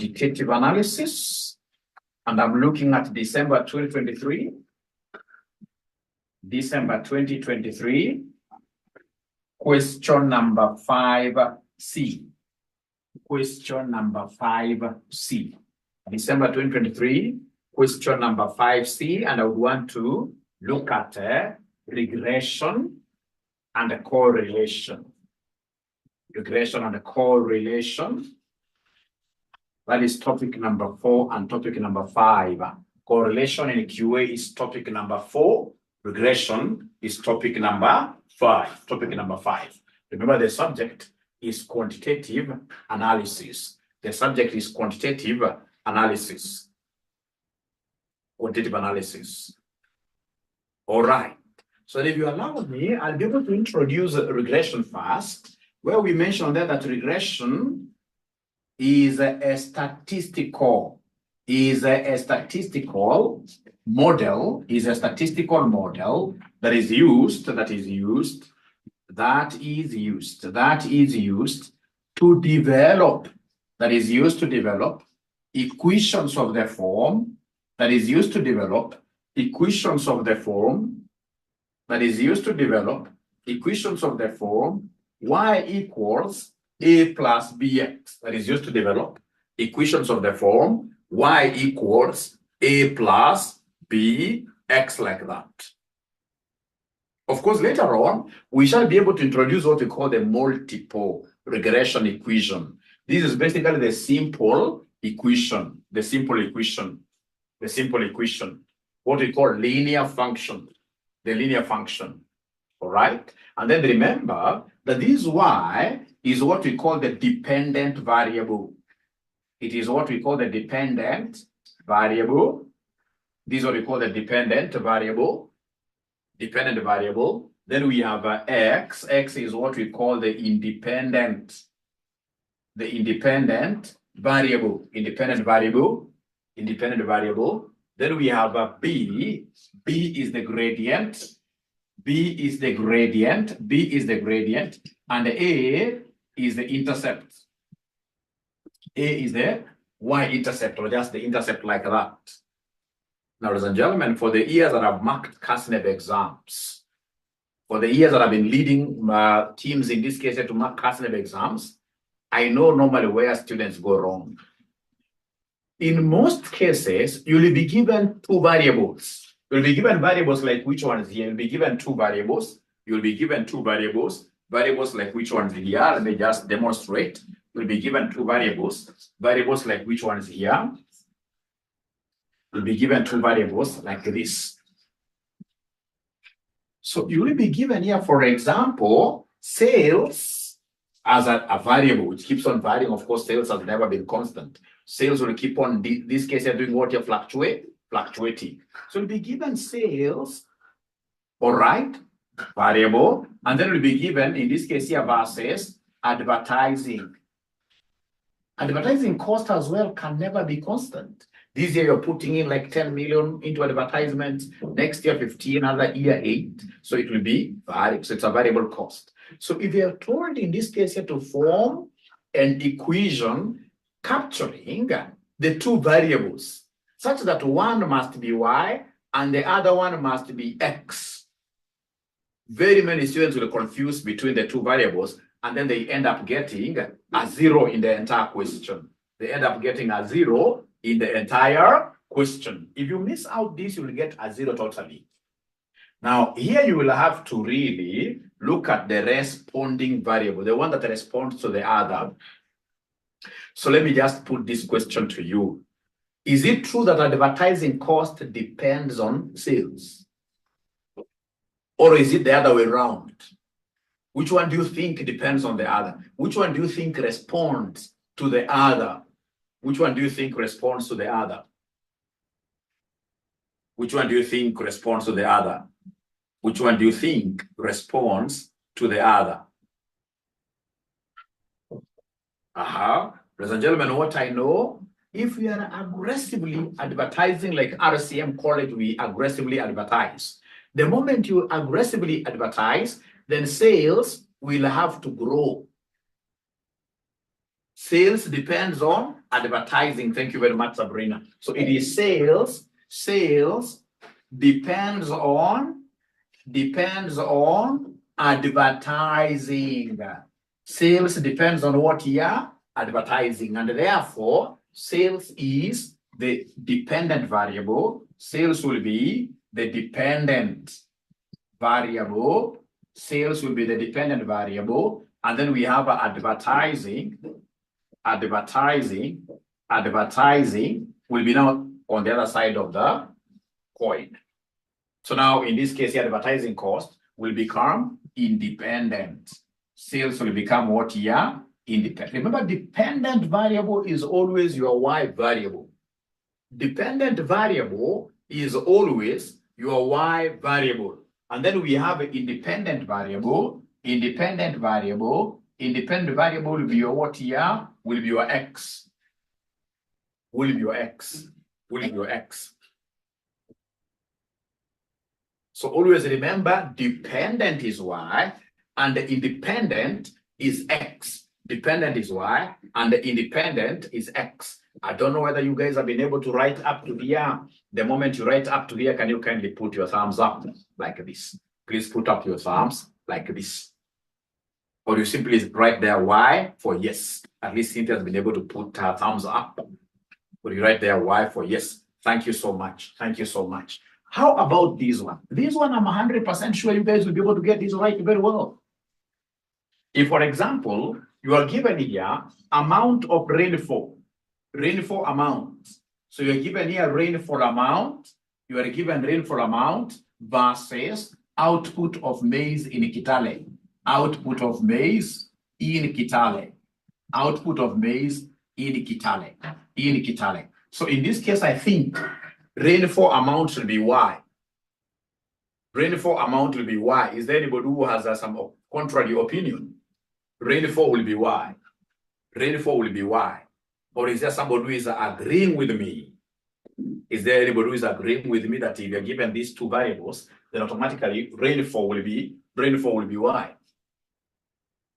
quantitative analysis, and I'm looking at December 2023. December 2023, question number 5C. Question number 5C. December 2023, question number 5C, and I would want to look at regression and correlation. Regression and correlation. That is topic number 4 and topic number 5. Correlation in QA is topic number 4. Regression is topic number 5. Topic number 5. Remember, the subject is quantitative analysis. The subject is quantitative analysis. Quantitative analysis. All right. So if you allow me, I'll be able to introduce regression first, where we mentioned that regression is a statistical model that is used to develop equations of the form y equals a plus bx. That is used to develop equations of the form y equals a plus bx, like that. Of course, later on, we shall be able to introduce what we call the multiple regression equation. This is basically the simple equation, what we call linear function, the linear function. All right. And then remember that this y is what we call the dependent variable. It is what we call the dependent variable. This is what we call the dependent variable. Then we have x. X is what we call the independent variable. Then we have b. B is the gradient. And a is the intercept. A is the y-intercept, or just the intercept, like that. Now, ladies and gentlemen, for the years that I've marked CASNEB exams, for the years that I've been leading teams, in this case, to mark CASNEB exams, I know normally where students go wrong. In most cases, you will be given two variables. You'll be given variables like which ones here. You'll be given two variables. Variables like which ones here. Let me just demonstrate. You'll be given two variables like which ones here. You'll be given two variables like this. So you will be given here, for example, sales as a variable, which keeps on varying. Of course, sales has never been constant. Sales will keep on, this case, you're doing what? You're fluctuating. So you'll be given sales, all right, variable, and then we'll be given, in this case here, versus advertising. Advertising cost as well can never be constant. This year you're putting in like 10 million into advertisement, next year 15, another year 8. So it will be variable. So it's a variable cost. So if you're told in this case here to form an equation capturing the two variables, such that one must be y and the other one must be x. Very many students will confuse between the two variables, and then they end up getting a 0 in the entire question. They end up getting a 0 in the entire question. If you miss out this, you will get a 0 totally. Now, here you will have to really look at the responding variable, the one that responds to the other. So let me just put this question to you. Is it true that advertising cost depends on sales? Or is it the other way around? Which one do you think depends on the other? Which one do you think responds to the other? Which one do you think responds to the other? Which one do you think responds to the other? Which one do you think responds to the other? Ladies and gentlemen, what I know, if we are aggressively advertising, like RCM College, we aggressively advertise. The moment you aggressively advertise, then sales will have to grow. Sales depends on advertising. Thank you very much, Sabrina. So it is sales depends on advertising. Sales depends on what here? Advertising. And therefore, sales is the dependent variable. Sales will be the dependent variable. Sales will be the dependent variable. And then we have advertising. Advertising will be now on the other side of the coin. So now in this case, the advertising cost will become independent. Sales will become what here? Independent. Remember, dependent variable is always your Y variable. Dependent variable is always your Y variable. And then we have an independent variable. Independent variable will be your what here? Will be your X. Will be your X. Will be your X. So always remember, dependent is Y and the independent is X. Dependent is Y and the independent is X. I don't know whether you guys have been able to write up to here. The moment you write up to here, can you kindly put your thumbs up like this? Please put up your thumbs like this. Or you simply write there Y for yes. At least Cynthia has been able to put her thumbs up. Or you write there Y for yes. Thank you so much. Thank you so much. How about this one? This one, I'm 100% sure you guys will be able to get this right very well. If, for example, you are given here amount of rainfall amount. So you're given here rainfall amount. You are given rainfall amount versus output of maize in Kitale. Output of maize in Kitale. Output of maize in Kitale. In Kitale. So in this case, I think rainfall amount should be Y. Rainfall amount will be Y. Is there anybody who has some contrary opinion? Rainfall will be Y. Rainfall will be Y. Or is there somebody who is agreeing with me? Is there anybody who is agreeing with me that if you're given these two variables, then automatically rainfall will be Y?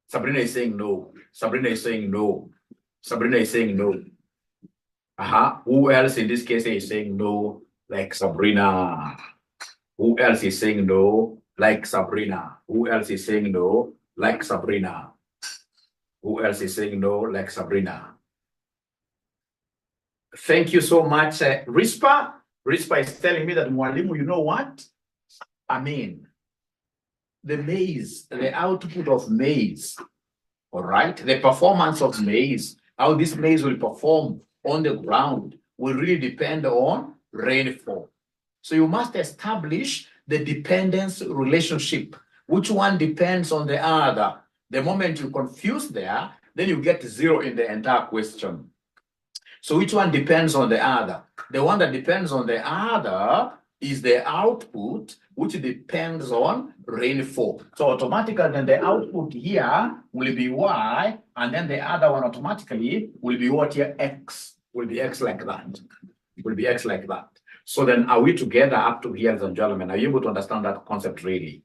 Sabrina is saying no. Sabrina is saying no. Sabrina is saying no. Who else in this case is saying no like Sabrina? Who else is saying no like Sabrina? Who else is saying no like Sabrina? Who else is saying no like Sabrina? Thank you so much, Rispa. Rispa is telling me that Mwalimu, you know what? I mean, the maize, the output of maize, all right? The performance of maize, how this maize will perform on the ground will really depend on rainfall. So you must establish the dependence relationship. Which one depends on the other? The moment you confuse there, then you get 0 in the entire question. So which one depends on the other? The one that depends on the other is the output, which depends on rainfall. So automatically then the output here will be Y, and then the other one automatically will be what here? X. Will be X like that. Will be X like that. So then are we together up to here, ladies and gentlemen? Are you able to understand that concept really?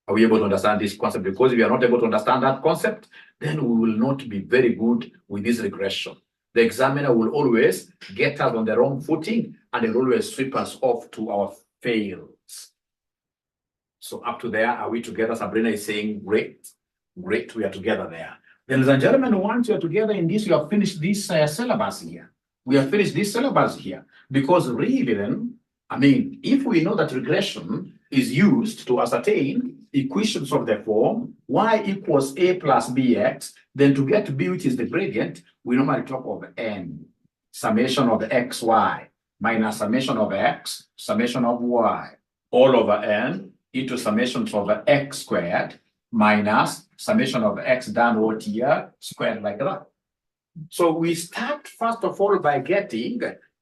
Are we able to understand this concept? Because if we are not able to understand that concept, then we will not be very good with this regression. The examiner will always get us on the wrong footing and they will always sweep us off to our fails. So up to there, are we together? Sabrina is saying, great. Great, we are together there. Then, ladies and gentlemen, once you are together in this, you have finished this syllabus here. We have finished this syllabus here. Because really then, I mean, if we know that regression is used to ascertain equations of the form y equals a plus bx, then to get b, which is the gradient, we normally talk of n, summation of xy minus summation of x, summation of y, all over n into summations of x squared minus summation of x downward here squared like that. So we start first of all by getting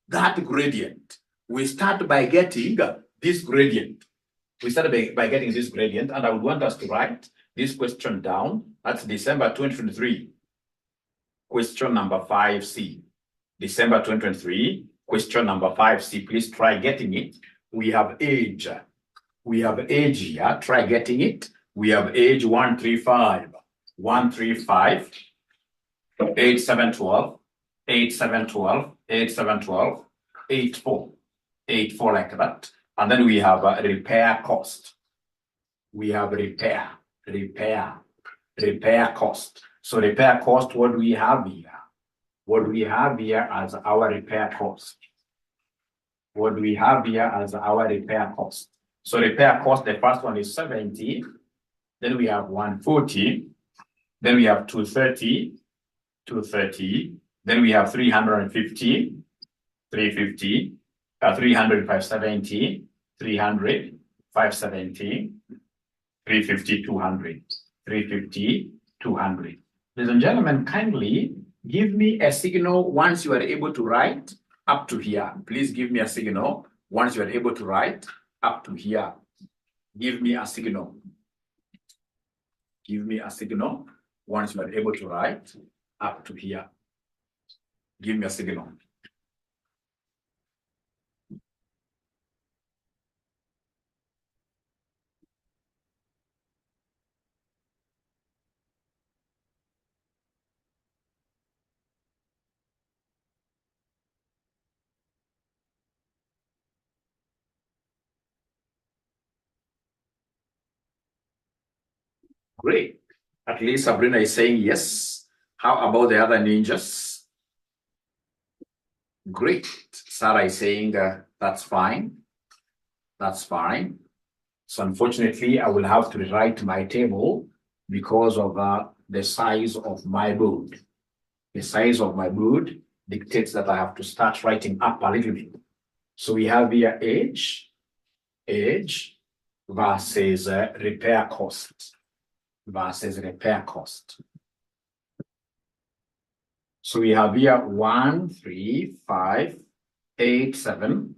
that gradient. We start by getting this gradient. We started by getting this gradient, and I would want us to write this question down. That's December 2023, question number 5C. December 2023, question number 5C. Please try getting it. We have age. We have age here. Try getting it. We have age 135. 135. 8, 7, 12, 8, 7, 12, 8, 7, 12, 8, 4, 8, 4 like that. And then we have a repair cost. We have repair cost. So repair cost, what do we have here? What do we have here as our repair cost? What do we have here as our repair cost? So repair cost, the first one is 70. Then we have 140. Then we have 230. 230. Then we have 350. 350. 300, 570. 300, 570. 350, 200. 350, 200. Ladies and gentlemen, kindly give me a signal once you are able to write up to here. Please give me a signal once you are able to write up to here. Give me a signal. Give me a signal once you are able to write up to here. Give me a signal. Great. At least Sabrina is saying yes. How about the other ninjas? Great. Sarah is saying that's fine. That's fine. So unfortunately, I will have to rewrite my table because of the size of my board. The size of my board dictates that I have to start writing up a little bit. So we have here age versus repair cost. Versus repair cost. So we have here 1, 3, 5, 8, 7,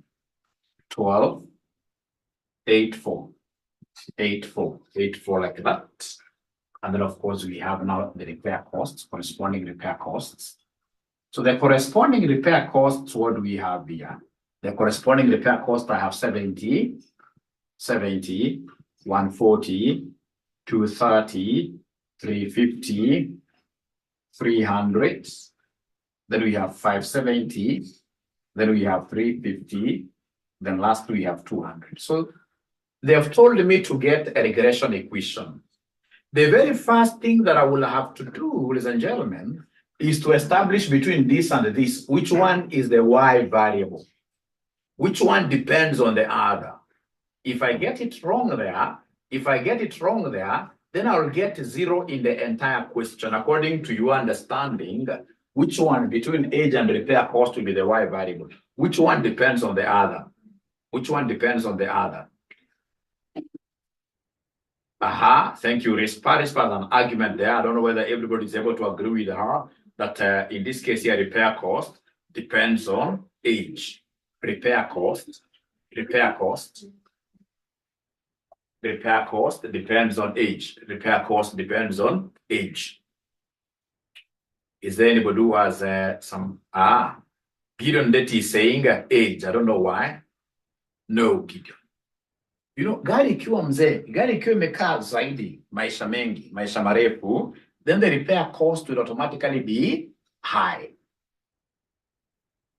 12, 8, 4, 8, 4, 8, 4 like that. And then of course we have now the repair costs, corresponding repair costs. So the corresponding repair costs, what do we have here? The corresponding repair cost, I have 70, 70, 140, 230, 350, 300, then we have 570, then we have 350, then lastly we have 200. So they have told me to get a regression equation. The very first thing that I will have to do, ladies and gentlemen, is to establish between this and this, which one is the y variable, which one depends on the other. If I get it wrong there, then I'll get 0 in the entire question. According to your understanding, which one between age and repair cost will be the y variable? Which one depends on the other? Which one depends on the other? Thank you. Rispa has an argument there. I don't know whether everybody is able to agree with her that in this case here, repair cost depends on age. Repair cost depends on age. Repair cost depends on age. Is there anybody who has some? Gideon that is saying age. I don't know why. No, Gideon. You know, gari ikiwa mzee, gari ikiwa imekaa zaidi, maisha mengi, maisha marefu, then the repair cost will automatically be high.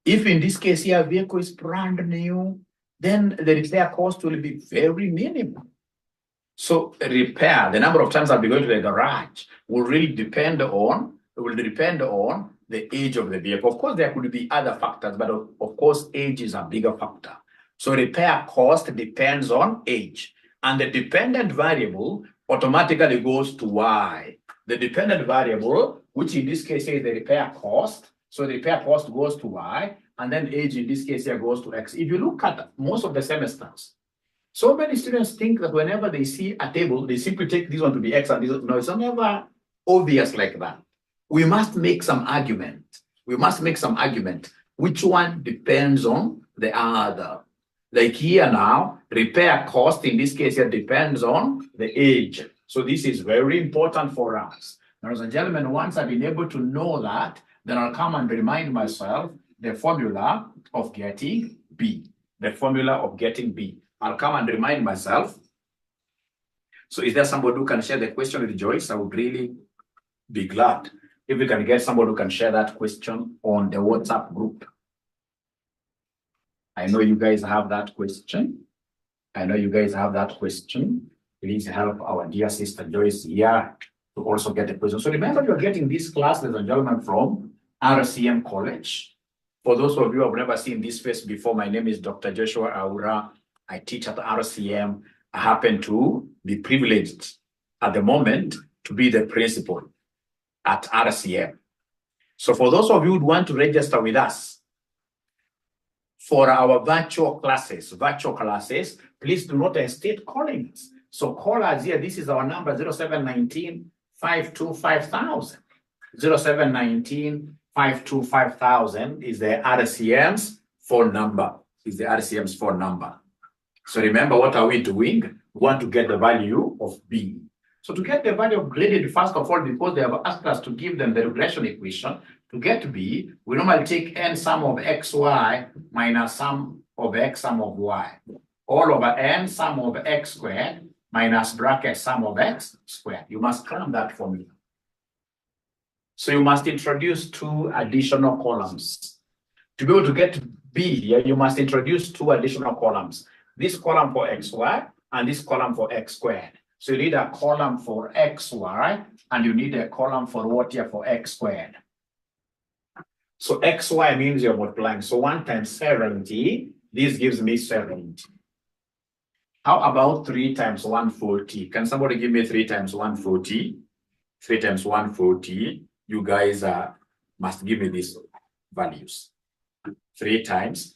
If in this case here, vehicle is brand new, then the repair cost will be very minimal. So repair, the number of times I'll be going to the garage will really depend on the age of the vehicle. Of course, there could be other factors, but of course, age is a bigger factor. So repair cost depends on age. And the dependent variable automatically goes to y. The dependent variable, which in this case is the repair cost. So the repair cost goes to y, and then age in this case here goes to x. If you look at most of the semesters, so many students think that whenever they see a table, they simply take this one to be x and this. No, it's never obvious like that. We must make some argument. Which one depends on the other? Like here now, repair cost in this case here depends on the age. So this is very important for us. Ladies and gentlemen, once I've been able to know that, then I'll come and remind myself the formula of getting B. The formula of getting B. I'll come and remind myself. So is there somebody who can share the question with Joyce? I would really be glad If we can get somebody who can share that question on the WhatsApp group. I know you guys have that question. I know you guys have that question. Please help our dear sister Joyce here to also get a question. So remember, you're getting this class, ladies and gentlemen, from RCM College. For those of you who have never seen this face before, my name is Dr. 𝐁𝐥𝐤𝐤. I teach at RCM. I happen to be privileged at the moment to be the principal at RCM. So for those of you who want to register with us for our virtual classes, please do not hesitate calling us. So call us here. This is our number, 0719-525,000. 0719-525,000 is the RCM's phone number. So remember, what are we doing? We want to get the value of B. So to get the value of graded, first of all, because they have asked us to give them the regression equation, to get B, we normally take n sum of xy minus sum of x sum of y. All over n sum of x squared minus bracket sum of x squared. You must cram that formula. So you must introduce two additional columns. To be able to get B here, you must introduce two additional columns. This column for xy and this column for x squared. So you need a column for xy and you need a column for what here for x squared. So xy means you're multiplying. So 1 times 70, this gives me 70. How about 3 times 140? Can somebody give me 3 times 140? 3 times 140. You guys must give me these values. 3 times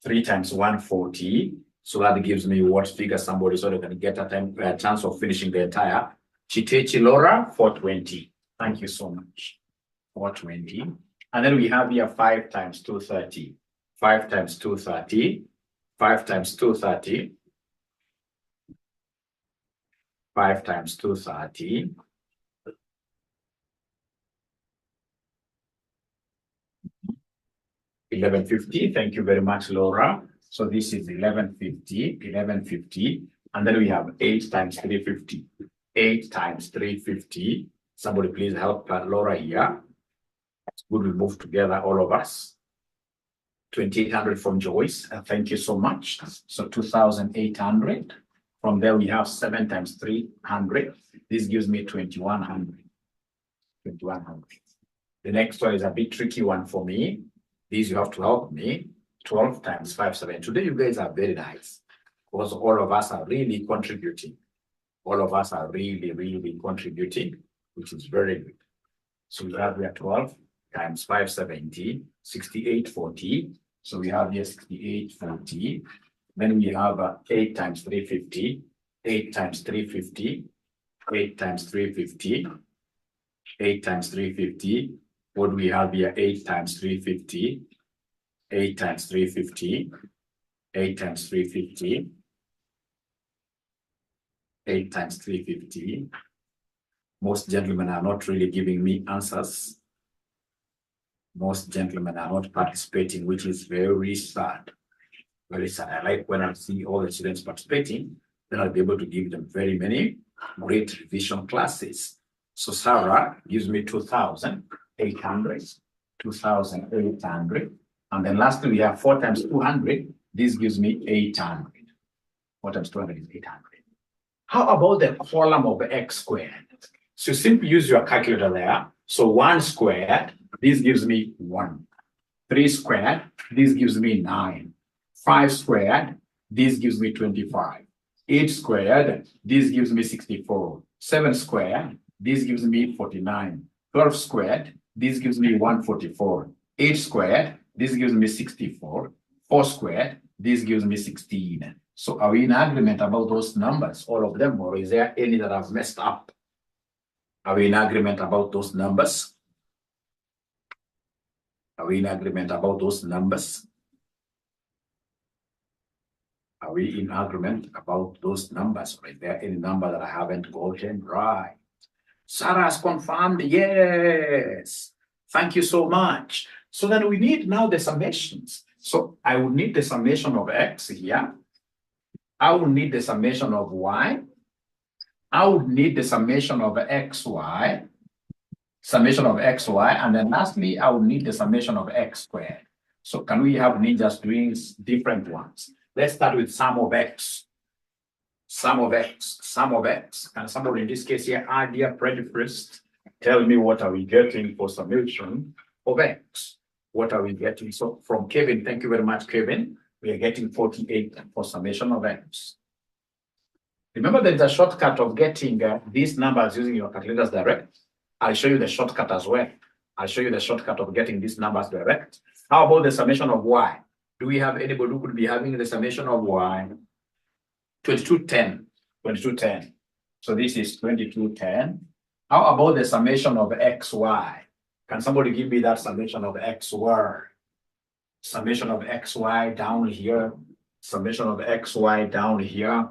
140. So that gives me what figure somebody, so they can get a chance of finishing the entire. Chitechi Laura, 420. Thank you so much. 420. And then we have here 5 times 230. 5 times 230. 5 times 230. 5 times 230. $11.50. Thank you very much, Laura. So this is 1150, and then we have 8 times 350. 8 times 350. Somebody please help Laura here. It's good we move together, all of us. 2,800 from Joyce. Thank you so much. So 2,800. From there we have 7 times 300. This gives me 2,100. 2,100. The next one is a bit tricky one for me. These you have to help me. 12 times 57. Today you guys are very nice because all of us are really contributing. All of us are really contributing, which is very good. So we have here 12 times 570, 6840. So we have here 6840. Then we have 8 times 350, 8 times 350, 8 times 350, 8 times 350. What do we have here? 8 times 350. 8 times 350, 8 times 350, 8 times 350. Most gentlemen are not really giving me answers. Most gentlemen are not participating, which is very sad. Very sad. I like when I see all the students participating, then I'll be able to give them very many great revision classes. So Sarah gives me 2,800, 2,800. And then lastly, we have 4 times 200. This gives me 800. 4 times 200 is 800. How about the column of x squared? So simply use your calculator there. So 1 squared, this gives me 1. 3 squared, this gives me 9. 5 squared, this gives me 25. 8 squared, this gives me 64. 7 squared, this gives me 49. 12 squared, this gives me 144. 8 squared, this gives me 64. 4 squared, this gives me 16. So are we in agreement about those numbers, all of them, or is there any that I've messed up? Are we in agreement about those numbers? Are we in agreement about those numbers? Are we in agreement about those numbers? Or is there any number that I haven't gotten right? Sarah has confirmed, yes. Thank you so much. So then we need now the summations. So I would need the summation of x here. I would need the summation of y. I would need the summation of xy. summation of xy, and then lastly, I will need the summation of x squared. So can we have ninjas doing different ones? Let's start with sum of x. Sum of x, sum of x. Can somebody in this case here add here first? Tell me what are we getting for summation of x? What are we getting? So from Kevin, thank you very much, Kevin. We are getting 48 for summation of x. Remember, there is a shortcut of getting these numbers using your calculators direct. I'll show you the shortcut as well. I'll show you the shortcut of getting these numbers direct. How about the summation of y? Do we have anybody who could be having the summation of y? 2210. 2210. So this is 2210. How about the summation of xy? Can somebody give me that summation of xy? Summation of xy down here. Summation of xy down here.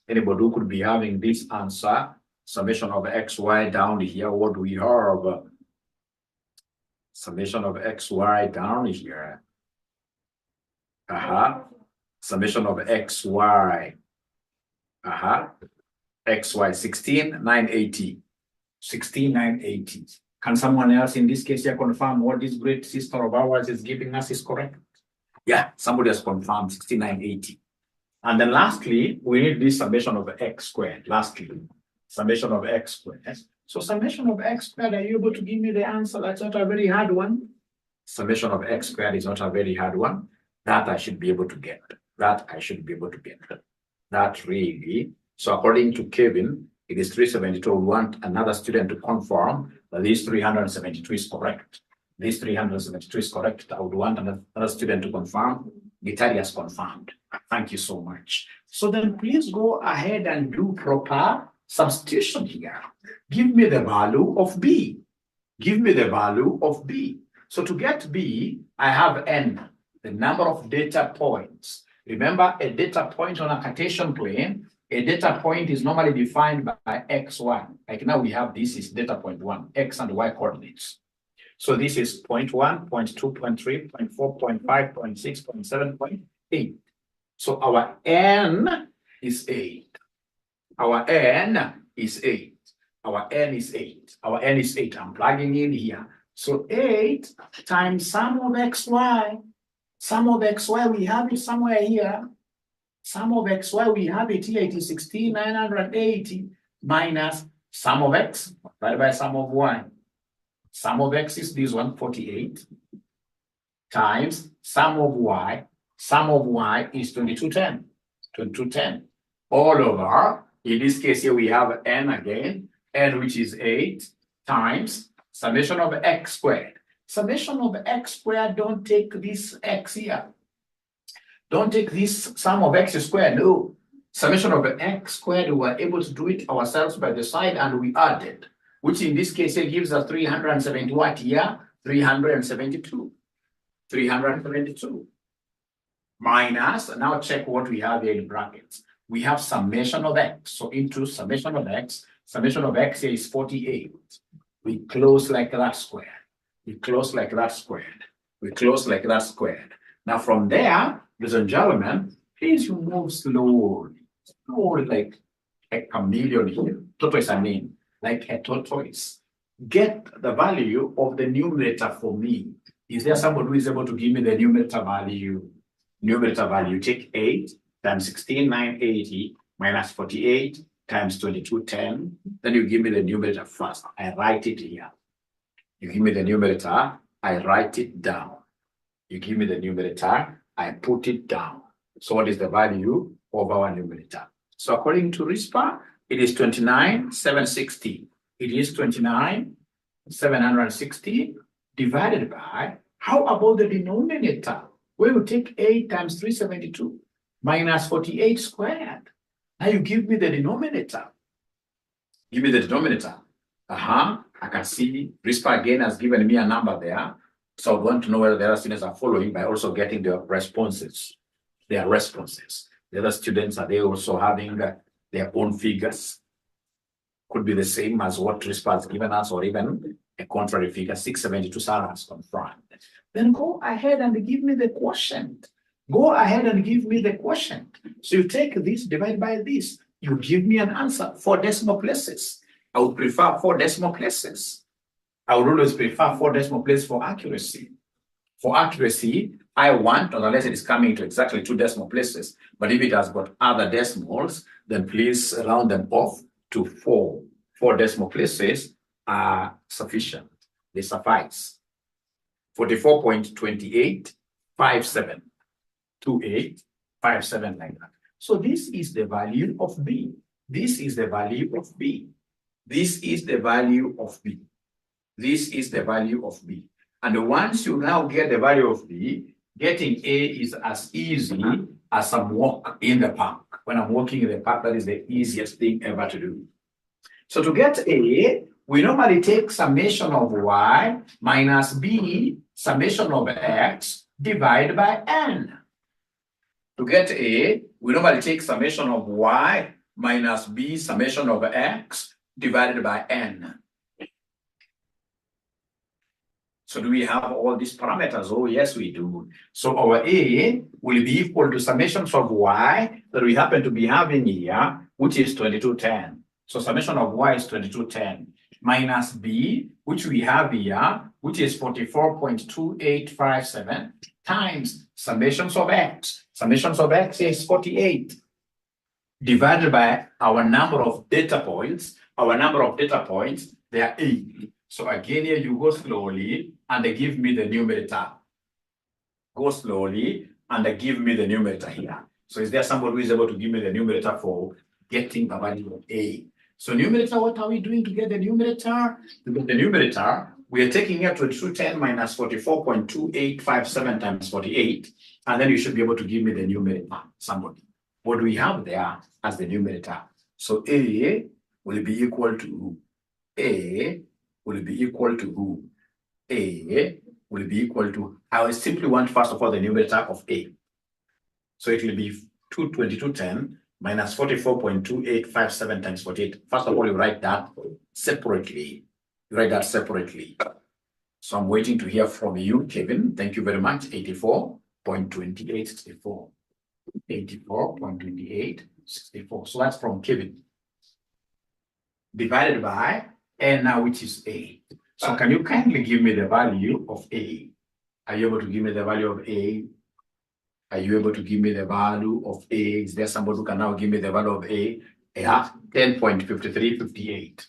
Anybody who could be having this answer? Summation of xy down here. What do we have? Summation of xy down here. Summation of xy. xy 16,980. 16,980. Can someone else in this case here confirm what this great sister of ours is giving us is correct? Yeah, somebody has confirmed 16,980. And then lastly, we need this summation of x squared. Lastly, summation of x squared. So summation of x squared, are you able to give me the answer? That's not a very hard one. Summation of x squared is not a very hard one. That I should be able to get. That I should be able to get. That really. So according to Kevin, it is 372. We want another student to confirm that this 372 is correct. This 372 is correct. I would want another student to confirm. 𝐁𝐥𝐸 has confirmed. Thank you so much. So then please go ahead and do proper substitution here. Give me the value of b. Give me the value of b. So to get b, I have n, the number of data points. Remember, a data point on a Cartesian plane, a data point is normally defined by x1. Like now we have this is data point 1, x and y coordinates. So this is 0.1, 0.2, 0.3, 0.4, 0.5, 0.6, 0.7, 0.8. So our n is 8. Our n is 8. Our n is 8. Our n is 8. I'm plugging in here. So 8 times sum of xy. Sum of xy, we have it somewhere here. Sum of xy, we have it here. It is 16,980 minus sum of x divided by sum of y. Sum of x is this one, 48, times sum of y. Sum of y is 2210. 2210. All over, in this case here, we have n again, n which is 8, times summation of x squared. Summation of x squared, don't take this x here. Don't take this sum of x squared, no. Summation of x squared, we were able to do it ourselves by the side and we added, which in this case here gives us 370 what here? 372. 372. Minus, now check what we have here in brackets. We have summation of x. So into summation of x here is 48. We close like that squared. We close like that squared. We close like that squared. Now from there, ladies and gentlemen, please you move slowly. Slowly like a chameleon here. Tortoise I mean, like a tortoise. Get the value of the numerator for me. Is there somebody who is able to give me the numerator value? Numerator value, take 8 times 16,980 minus 48 times 2210. Then you give me the numerator first. I write it here. You give me the numerator, I write it down. You give me the numerator, I put it down. So what is the value of our numerator? So according to RISPA, it is 29,760. It is 29,760 divided by, how about the denominator? We will take 8 times 372 minus 48 squared. Now you give me the denominator. Give me the denominator. I can see RISPA again has given me a number there. So I want to know whether the other students are following by also getting their responses. Their responses. The other students, are they also having their own figures? Could be the same as what RISPA has given us, or even a contrary figure. 672 Sarah has confirmed. Then go ahead and give me the quotient. Go ahead and give me the quotient. So you take this, divide by this. You give me an answer, 4 decimal places. I would prefer 4 decimal places. I would always prefer 4 decimal places for accuracy. For accuracy, I want, unless it is coming to exactly 2 decimal places, but if it has got other decimals, then please round them off to 4. 4 decimal places are sufficient. They suffice. 44.2857. 2857 like that. So this is the value of B. This is the value of B. This is the value of B. This is the value of B. And once you now get the value of B, getting A is as easy as a walk in the park. When I'm walking in the park, that is the easiest thing ever to do. So to get A, we normally take summation of Y minus B, summation of X, divided by N. To get A, we normally take summation of Y minus B, summation of X, divided by N. So do we have all these parameters? Oh, yes, we do. So our A will be equal to summations of Y that we happen to be having here, which is 2210. So summation of Y is 2210 minus B, which we have here, which is 44.2857 times summations of X. Summations of X is 48 divided by our number of data points. Our number of data points, they are 8. So again, here you go slowly and they give me the numerator. Go slowly and they give me the numerator here. So is there somebody who is able to give me the numerator for getting the value of A? So numerator, what are we doing to get the numerator? To get the numerator, we are taking here 2210 minus 44.2857 times 48. And then you should be able to give me the numerator, somebody. What do we have there as the numerator? So A will be equal to A will be equal to who? A will be equal to, I will simply want first of all the numerator of A. So it will be 2210 minus 44.2857 times 48. First of all, you write that separately. You write that separately. So I'm waiting to hear from you, Kevin. Thank you very much. 84.2864. 84.2864. So that's from Kevin. Divided by N now, which is A. So can you kindly give me the value of A? Are you able to give me the value of A? Are you able to give me the value of A? Is there somebody who can now give me the value of A? Yeah, 10.5358.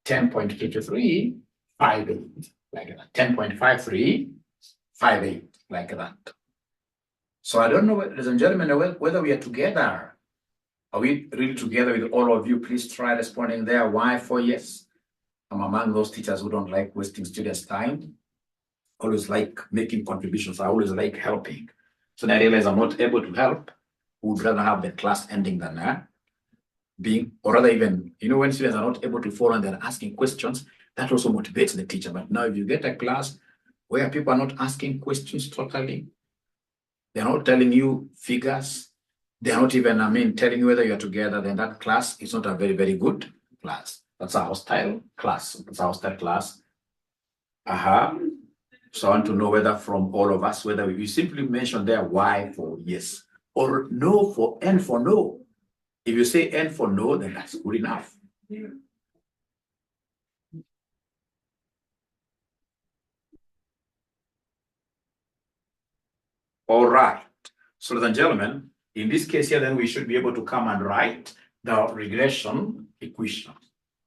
10.5358, like that. 10.5358, like that. So I don't know, ladies and gentlemen, whether we are together. Are we really together with all of you? Please try responding there. Why? For yes. I'm among those teachers who don't like wasting students' time. Always like making contributions. I always like helping. So now I realize I'm not able to help. Would rather have the class ending than being, or rather even, you know, when students are not able to follow and they're asking questions, that also motivates the teacher. But now if you get a class where people are not asking questions totally, they're not telling you figures, they're not even, telling you whether you're together, then that class is not a very, very good class. That's a hostile class. That's a hostile class. So I want to know whether from all of us, whether we simply mention there Y for yes, or no for N for no. If you say N for no, then that's good enough. Yeah. All right. So ladies and gentlemen, in this case here, then we should be able to come and write the regression equation.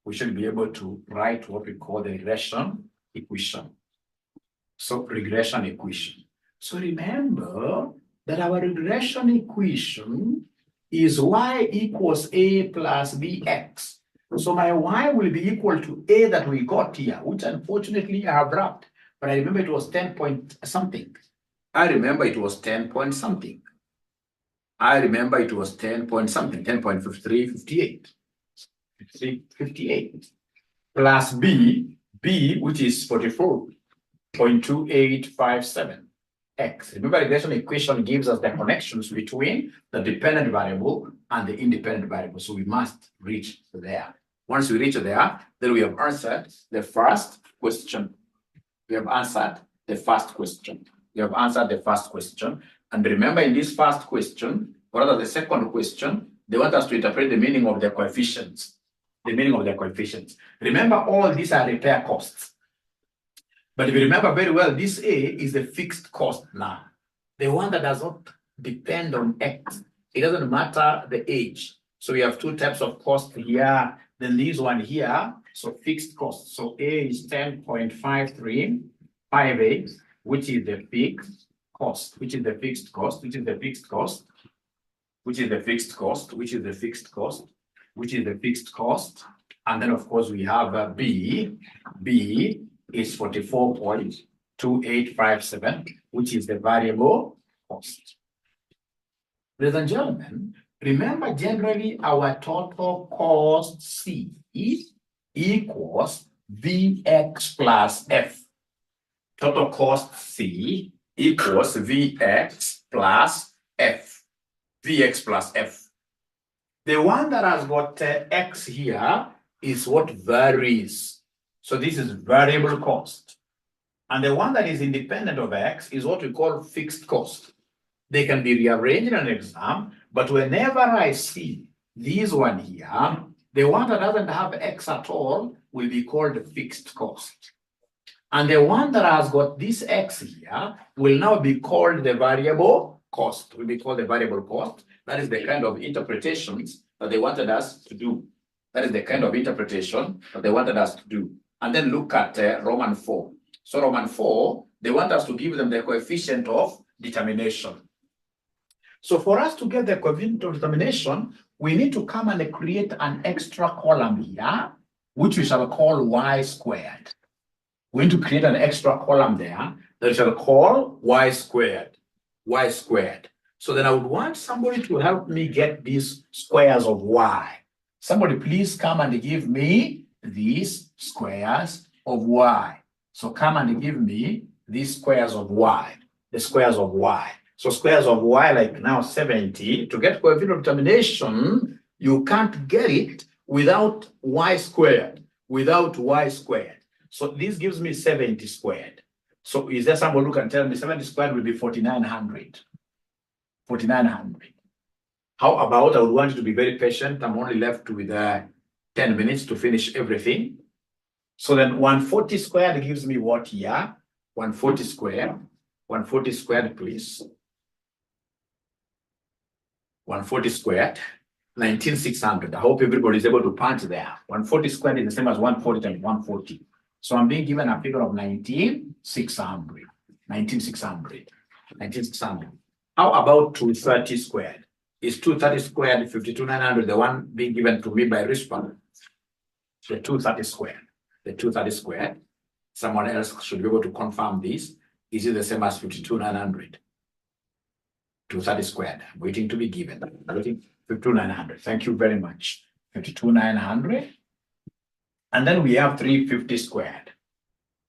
We should be able to write what we call the regression equation. So regression equation. So remember that our regression equation is y equals a plus bx. So my y will be equal to a that we got here, which unfortunately I have wrapped. But I remember it was 10 point something. I remember it was 10 point something. I remember it was 10 point something, 10.5358. 58 plus b, which is 44.2857 x. Remember, the regression equation gives us the connections between the dependent variable and the independent variable. So we must reach there. Once we reach there, then we have answered the first question. We have answered the first question. We have answered the first question. And remember, in this first question, or rather the second question, they want us to interpret the meaning of their coefficients. The meaning of their coefficients. Remember, all these are repair costs. But if you remember very well, this A is the fixed cost now. The one that does not depend on X. It doesn't matter the age. So we have two types of cost here. Then this one here, so fixed cost. So A is 10.5358, which is the fixed cost, which is the fixed cost, which is the fixed cost, which is the fixed cost, which is the fixed cost, which is the fixed cost. And then, of course, we have B. B is 44.2857, which is the variable cost. Ladies and gentlemen, remember generally our total cost C equals Vx plus F. Total cost C equals Vx plus F. Vx plus F. The one that has got X here is what varies. So this is variable cost. And the one that is independent of X is what we call fixed cost. They can be rearranged in an exam, but whenever I see this one here, the one that doesn't have X at all will be called fixed cost. And the one that has got this X here will now be called the variable cost, will be called the variable cost. That is the kind of interpretations that they wanted us to do. That is the kind of interpretation that they wanted us to do. And then look at Roman 4. So Roman 4, they want us to give them the coefficient of determination. So for us to get the coefficient of determination, we need to come and create an extra column here, which we shall call y squared. We need to create an extra column there that we shall call y squared. Y squared. So then I would want somebody to help me get these squares of y. Somebody please come and give me these squares of y. So come and give me these squares of y, the squares of y. So squares of y, like now 70, to get coefficient of determination, you can't get it without y squared, without y squared. So this gives me 70 squared. So is there somebody who can tell me 70 squared will be 4,900? 4,900. How about, I would want you to be very patient. I'm only left with 10 minutes to finish everything. So then 140 squared gives me what here? 140 squared. 140 squared, please. 140 squared, 19,600. I hope everybody is able to punch there. 140 squared is the same as 140 times 140. So I'm being given a figure of 19,600. 19,600. 19,600. How about 230 squared? Is 230 squared 52,900, the one being given to me by RISPA? The 230 squared. The 230 squared. Someone else should be able to confirm this. Is it the same as 52,900? 230 squared. I'm waiting to be given. I'm waiting 52,900. Thank you very much. 52,900. And then we have 350 squared.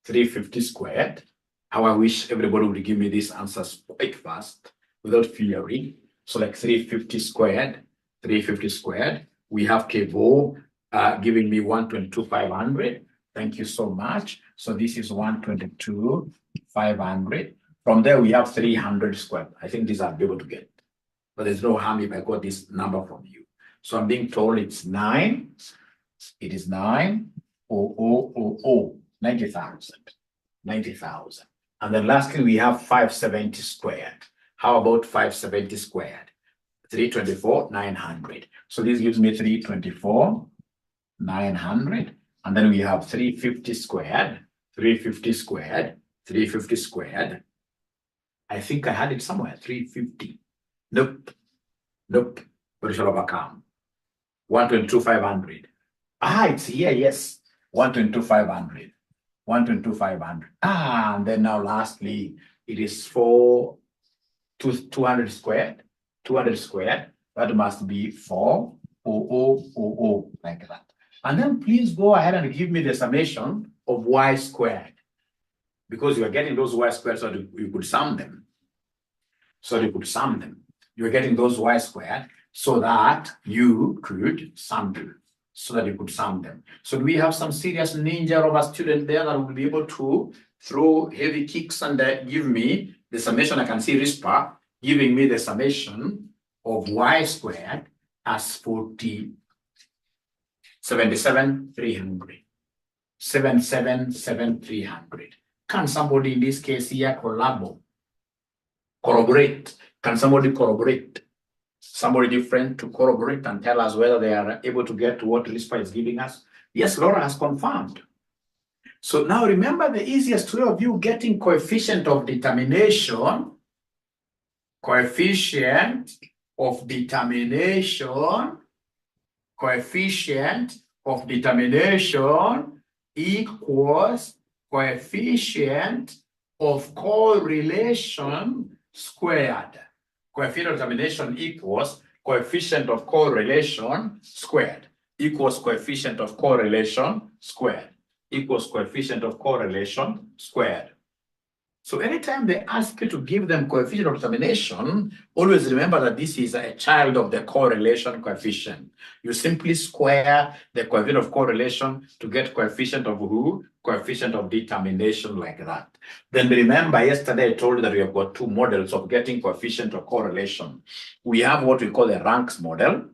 350 squared. How I wish everybody would give me these answers quite fast without fearing. So like 350 squared. 350 squared. We have 𝐁𝐥𝐤 giving me 122,500. Thank you so much. So this is 122,500. From there, we have 300 squared. I think these I'll be able to get. But there's no harm if I got this number from you. So I'm being told it's 9. It is 90,000. 90,000. And then lastly, we have 570 squared. How about 570 squared? 324,900. So this gives me 324,900. And then we have 350 squared. 350 squared. 350 squared. I think I had it somewhere, 350. Nope. Nope. But we shall overcome. 122,500. It's here, yes. 122,500. 122,500. And then now lastly, it is 200 squared. 200 squared. That must be 4,000, like that. And then please go ahead and give me the summation of y squared. Because you are getting those y squared, so you could sum them. So you could sum them. You are getting those y squared so that you could sum them. So that you could sum them. So do we have some serious ninja of a student there that will be able to throw heavy kicks and give me the summation? I can see RISPA giving me the summation of y squared as 77,300. 77,300. Can somebody in this case here corroborate? Can somebody corroborate? Somebody different to corroborate and tell us whether they are able to get to what RISPA is giving us? Yes, Laura has confirmed. So now remember the easiest way of you getting coefficient of determination, coefficient of determination equals coefficient of correlation squared. Coefficient of determination equals coefficient of correlation squared equals coefficient of correlation squared equals coefficient of correlation squared. So anytime they ask you to give them coefficient of determination, always remember that this is a child of the correlation coefficient. You simply square the coefficient of correlation to get coefficient of who? Coefficient of determination, like that. Then remember, yesterday I told you that we have got two models of getting coefficient of correlation. We have what we call the ranks model,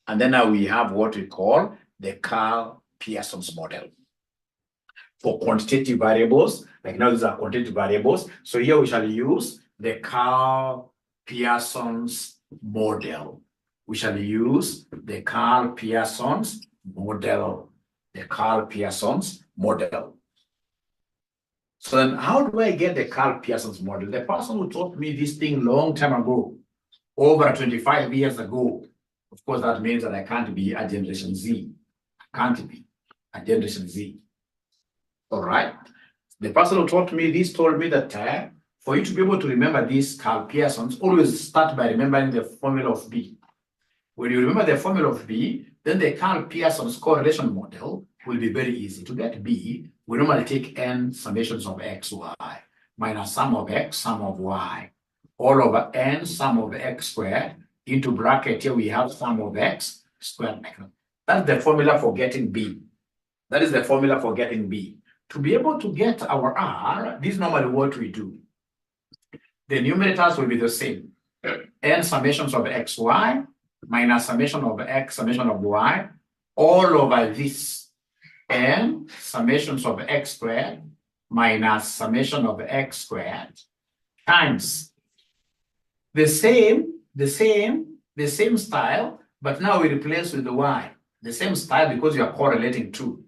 and then now we have what we call the Kārl-Pearson's model. For quantitative variables, like now these are quantitative variables. So here we shall use the Kārl-Pearson's model. We shall use the Kārl-Pearson's model. The Kārl-Pearson's model. So then how do I get the Kārl-Pearson's model? The person who taught me this thing long time ago, over 25 years ago, of course, that means that I can't be a generation Z. I can't be a generation Z. All right. The person who taught me this told me that for you to be able to remember these Kārl-Pearson's, always start by remembering the formula of B. When you remember the formula of B, then the Kārl-Pearson's correlation model will be very easy. To get B, we normally take n summations of x, y, minus sum of x, sum of y, all over n sum of x squared, into bracket here we have sum of x squared. That's the formula for getting B. That is the formula for getting B. To be able to get our R, this is normally what we do. The numerators will be the same. N summations of xy minus summation of x, summation of y, all over this. N summations of x squared minus summation of x squared times the same style, but now we replace with the y. The same style because you are correlating two.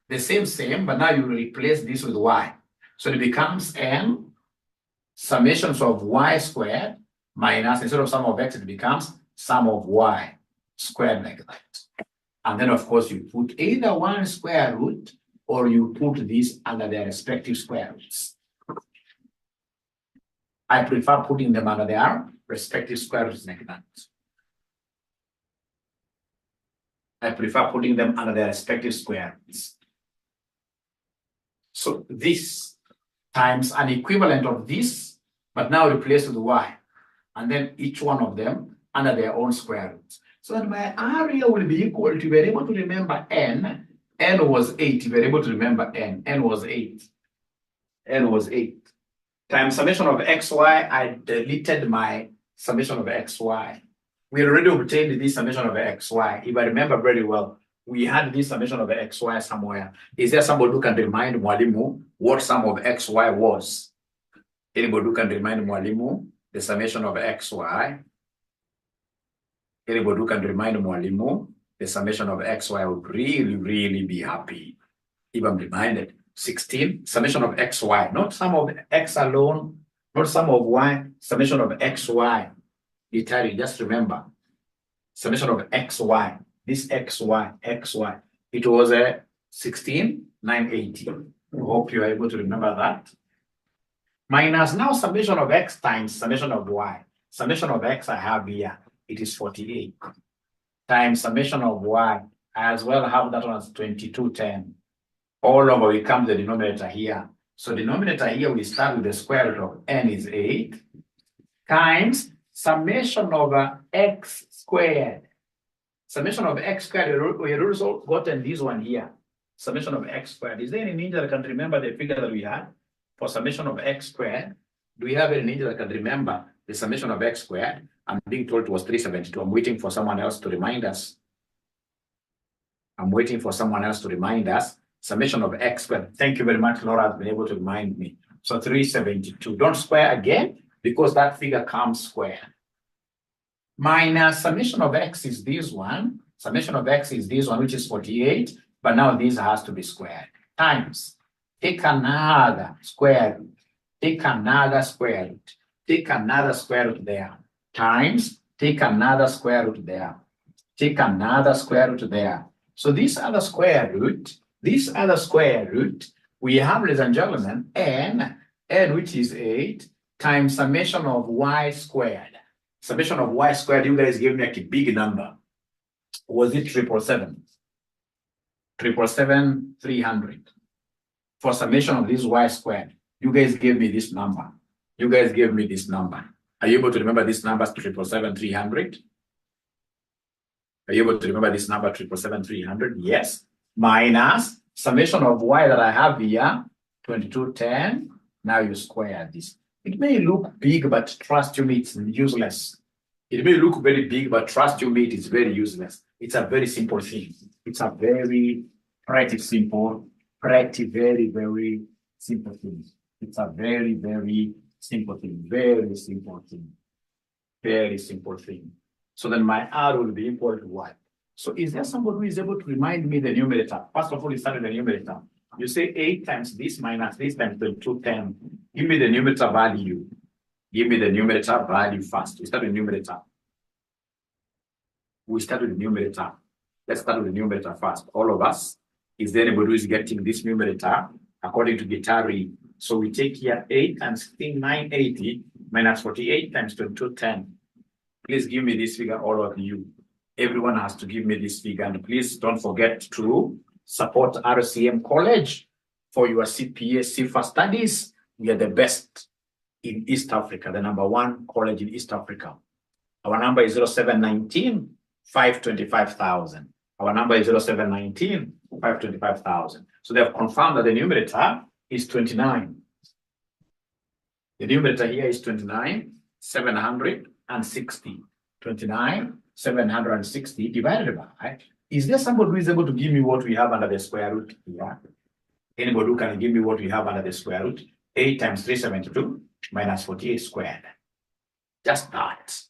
The same, but now you replace this with y. So it becomes n summations of y squared minus, instead of sum of x, it becomes sum of y squared, like that. And then, of course, you put either one square root or you put these under their respective square roots. I prefer putting them under their respective square roots, like that. I prefer putting them under their respective square roots. So this times an equivalent of this, but now replaced with y. And then each one of them under their own square roots. So that my area will be equal to, we're able to remember n. N was 8. If you're able to remember n, n was 8. N was 8. Times summation of xy, I deleted my summation of xy. We already obtained this summation of xy. If I remember very well, we had this summation of xy somewhere. Is there somebody who can remind Mwalimu what sum of xy was? Anybody who can remind Mwalimu the summation of xy? Anybody who can remind Mwalimu the summation of xy would really be happy. If I'm reminded, 16, summation of xy, not sum of x alone, not sum of y, summation of xy. Literally, just remember, summation of xy, this xy, it was a 16,980. I hope you are able to remember that. Minus now summation of x times summation of y. Summation of x I have here, it is 48. Times summation of y, I as well have that one as 2210. All over, we come to the denominator here. So denominator here, we start with the square root of n is 8 times summation over x squared. Summation of x squared, we also gotten this one here. Summation of x squared. Is there any ninja that can remember the figure that we had for summation of x squared? Do we have any ninja that can remember the summation of x squared? I'm being told it was 372. I'm waiting for someone else to remind us. I'm waiting for someone else to remind us. summation of x squared. Thank you very much, Laura has been able to remind me. So 372. Don't square again because that figure comes square. Minus summation of x is this one. Summation of x is this one, which is 48. But now this has to be squared. Times. Take another square root. Take another square root. Take another square root there. Times. Take another square root there. Take another square root there. So this other square root, we have, ladies and gentlemen, n which is 8 times summation of y squared. Summation of y squared, you guys gave me a big number. Was it 777? 777, 300. For summation of this y squared, you guys gave me this number. You guys gave me this number. Are you able to remember this number, 777, 300? Are you able to remember this number, 777, 300? Yes. Minus summation of y that I have here, 2210. Now you square this. It may look big, but trust you me, it's useless. It may look very big, but trust you me, it is very useless. It's a very simple thing. It's a very, pretty simple, very, very simple thing. It's a very, very simple thing. Very simple thing. Very simple thing. So then my R will be equal to what? So is there somebody who is able to remind me the numerator? First of all, you start with the numerator. You say 8 times this minus this times 210. Give me the numerator value. Give me the numerator value first. We start with numerator. We start with the numerator. Let's start with the numerator first. All of us. Is there anybody who is getting this numerator according to Gitari? So we take here 8 times 980 minus 48 times 2210. Please give me this figure, all of you. Everyone has to give me this figure. And please don't forget to support RCM College for your CPA, CIFA studies. We are the best in East Africa, the #1 college in East Africa. Our number is 0719 525,000. Our number is 0719 525,000. So they have confirmed that the numerator is 29. The numerator here is 29,760. 29,760 divided by, is there somebody who is able to give me what we have under the square root here? Anybody who can give me what we have under the square root? 8 times 372 minus 48 squared. Just that.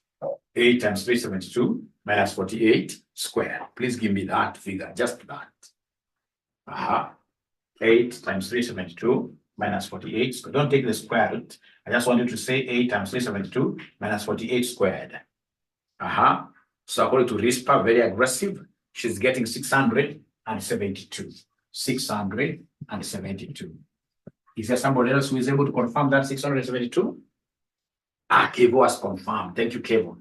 8 times 372 minus 48 squared. Please give me that figure, just that. 8 times 372 minus 48 squared. Don't take the square root. I just want you to say 8 times 372 minus 48 squared. So according to RISPA, very aggressive, she's getting 672. 672. Is there somebody else who is able to confirm that 672? Kevo has confirmed. Thank you, Kevo.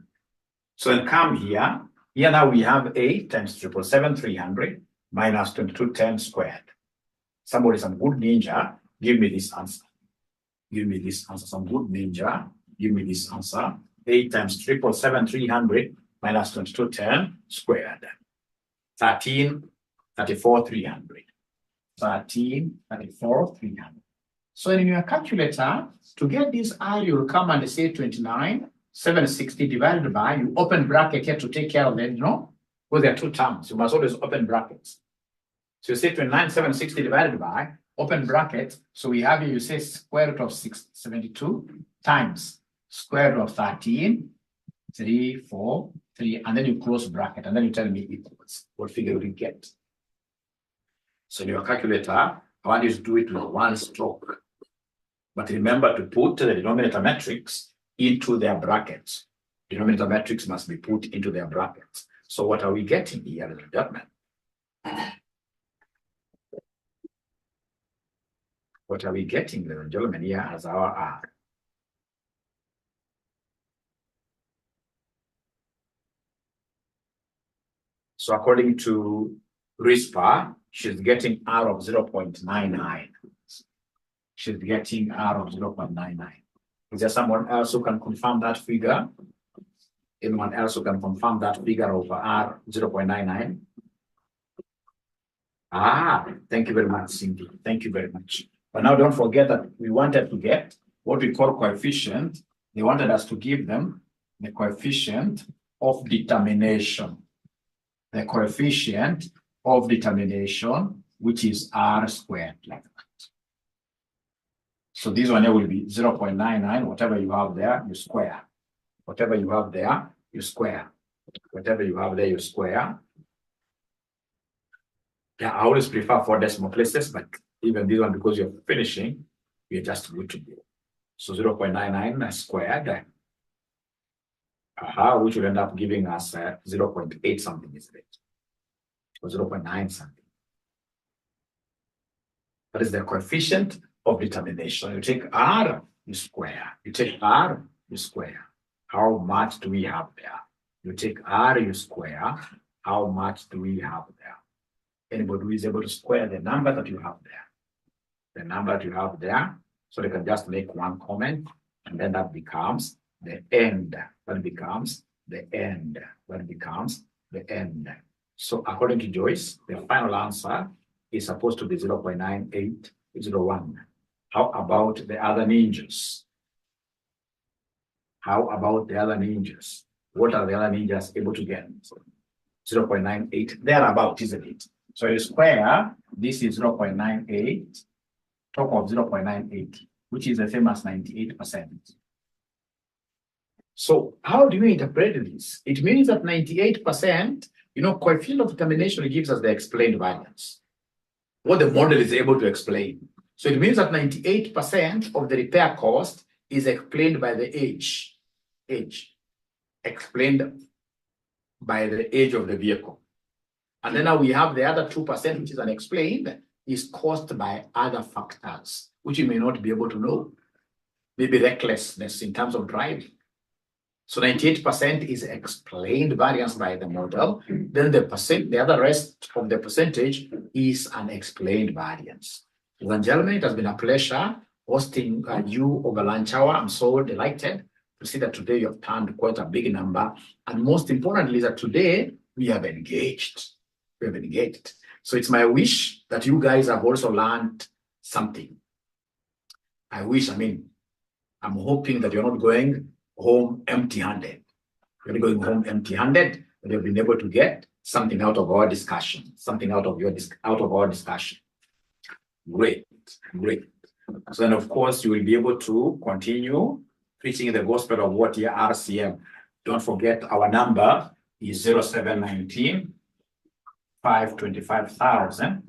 So then come here. Here now we have 8 times 777, 300 minus 2210 squared. Somebody, some good ninja, give me this answer. Give me this answer. Some good ninja, give me this answer. 8 times 777, 300 minus 2210 squared. 1334, 300. 1334, 300. So in your calculator, to get this I, you'll come and say 29,760 divided by, you open bracket here to take care of it, you know? Because there are two terms. You must always open brackets. So you say 29,760 divided by, open bracket. So we have here, you say square root of 672 times square root of 13, 3, 4, 3, and then you close bracket, and then you tell me equals. What figure will you get? So in your calculator, I want you to do it with one stroke. But remember to put the denominator matrix into their brackets. Denominator matrix must be put into their brackets. So what are we getting here, ladies and gentlemen? What are we getting, ladies and gentlemen, here as our R? So according to RISPA, she's getting R of 0.99. She's getting R of 0.99. Is there someone else who can confirm that figure? Anyone else who can confirm that figure of R 0.99? Thank you very much, Cindy. Thank you very much. But now don't forget that we wanted to get what we call coefficient. They wanted us to give them the coefficient of determination. The coefficient of determination which is r squared like that. So this one here will be 0.99, whatever you have there, you square. Whatever you have there, you square. Whatever you have there, you square. Yeah, I always prefer 4 decimal places, but even this one, because you're finishing, you're just good to go. So 0.99 squared, which will end up giving us 0.8 something, isn't it? Or 0.9 something. That is the coefficient of determination. You take r, you square. You take r, you square. How much do we have there? You take r, you square. How much do we have there? Anybody who is able to square the number that you have there? The number that you have there. So they can just make one comment, and then that becomes the end. That becomes the end. That becomes the end. So according to Joyce, the final answer is supposed to be 0.9801. How about the other ninjas? How about the other ninjas? What are the other ninjas able to get? 0.98, thereabout, isn't it? So you square, this is 0.98, top of 0.98, which is the same as 98%. So how do we interpret this? It means that 98%, coefficient of determination gives us the explained variance, what the model is able to explain. So it means that 98% of the repair cost is explained by the age, explained by the age of the vehicle. And then now we have the other 2%, which is unexplained, is caused by other factors, which you may not be able to know. Maybe recklessness in terms of driving. So 98% is explained variance by the model. Then the other rest of the percentage is unexplained variance. Ladies and gentlemen, it has been a pleasure hosting you over lunch hour. I'm so delighted to see that today you have turned quite a big number. And most importantly, is that today we have engaged. We have engaged. So it's my wish that you guys have also learned something. I'm hoping that you're not going home empty-handed. You're going home empty-handed, but you've been able to get something out of our discussion, something out of our discussion. Great. So then, of course, you will be able to continue preaching the gospel of what here RCM. Don't forget our number is 0719 525,000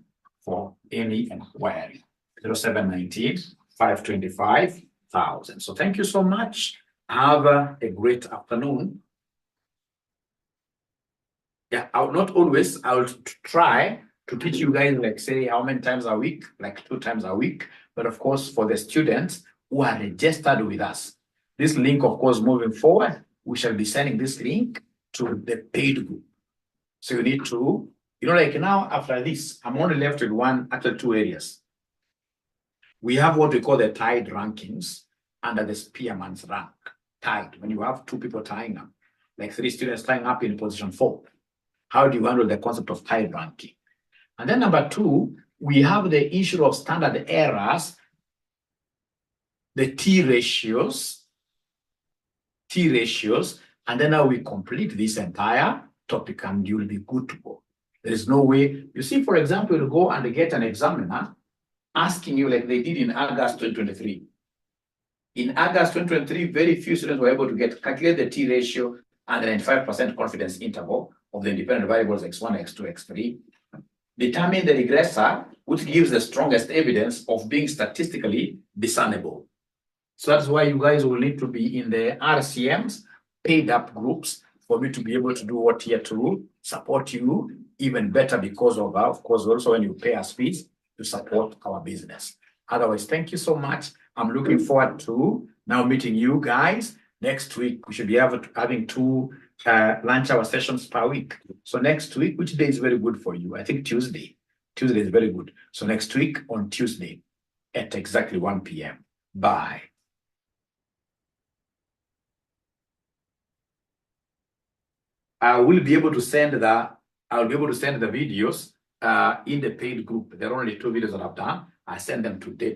for any inquiry. 0719 525,000. So thank you so much. Have a great afternoon. Yeah, I'll try to teach you guys, like, say, how many times a week, like 2 times a week. But of course, for the students who are registered with us, this link, of course, moving forward, we shall be sending this link to the paid group. So you need to, like now after this, I'm only left with actually 2 areas. We have what we call the tied rankings under the Spearman's rank. Tied, when you have 2 people tying up, like 3 students tying up in position 4. How do you handle the concept of tied ranking? And then number 2, we have the issue of standard errors, the T ratios, and then now we complete this entire topic and you'll be good to go. There is no way, you see, for example, you'll go and get an examiner asking you like they did in August 2023. In August 2023, very few students were able to calculate the T ratio and the 95% confidence interval of the independent variables x1, x2, x3. Determine the regressor, which gives the strongest evidence of being statistically discernible. So that's why you guys will need to be in the RCM's paid up groups for me to be able to do what here to support you even better because of course, also when you pay us fees to support our business. Otherwise, thank you so much. I'm looking forward to now meeting you guys next week. We should be having 2 lunch hour sessions per week. So next week, which day is very good for you? I think Tuesday. Tuesday is very good. So next week on Tuesday at exactly 1 p.m. Bye. I will be able to send the videos in the paid group. There are only 2 videos that I've done. I send them today.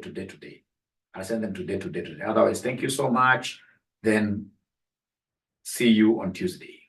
I send them today. Otherwise, thank you so much. Then see you on Tuesday.